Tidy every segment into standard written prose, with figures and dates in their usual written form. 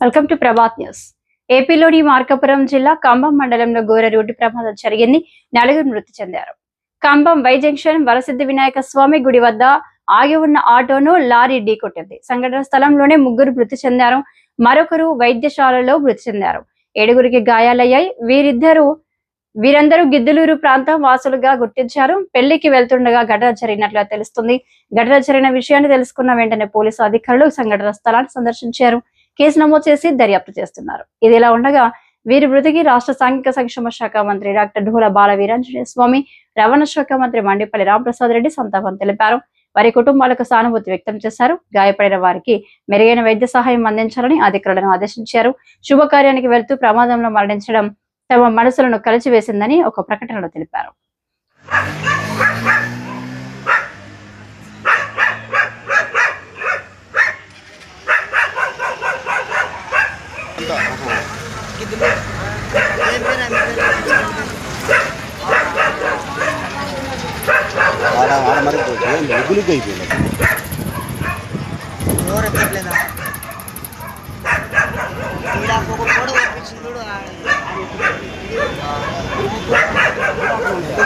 Welcome to Prabhat news. ఏపీలోని మార్కాపురం జిల్లా కంబం మండలంలో ఘోర రోడ్డు ప్రమాదం జరిగింది. 4 మృతి చెందారు. కంబం వై జంక్షన్ వరసిద్ధి వినాయక స్వామి గుడి వద్ద ఆగి ఉన్న ఆటోను లారీ ఢీకొట్టింది. సంఘటన స్థలంలోనే 3 మృతి చెందారు. మరొకరు వైద్యశాలలో మృతి చెందారు. 7గురికి గాయాలయ్యాయి. వీరందరూ గిద్దలూరు ప్రాంతం వాసులుగా గుర్తించారు. పెళ్లికి వెళ్తుండగా ఘటన జరిగినట్లుగా తెలుస్తుంది. ఘటన జరిగిన విషయాన్ని తెలుసుకున్న వెంటనే పోలీసు అధికారులు సంఘటన స్థలాన్ని సందర్శించారు. కేసు నమోదు చేసి దర్యాప్తు చేస్తున్నారు. ఇదిలా ఉండగా వీరి మృతికి రాష్ట్ర సాంఘిక సంక్షేమ శాఖ మంత్రి డాక్టర్ ఢోల బాల వీరాంజనేయ స్వామి, రవాణా శాఖ మంత్రి మండిపల్లి రాంప్రసాద్ రెడ్డి సంతాపం తెలిపారు. వారి కుటుంబాలకు సానుభూతి వ్యక్తం చేశారు. గాయపడిన వారికి మెరుగైన వైద్య సహాయం అందించాలని అధికారులను ఆదేశించారు. శుభకార్యానికి వెళ్తూ ప్రమాదంలో మరణించడం తమ మనసులను కలిచివేసిందని ఒక ప్రకటనలో తెలిపారు.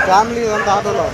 ఫ్యామిలీ అంతా ఆటోలో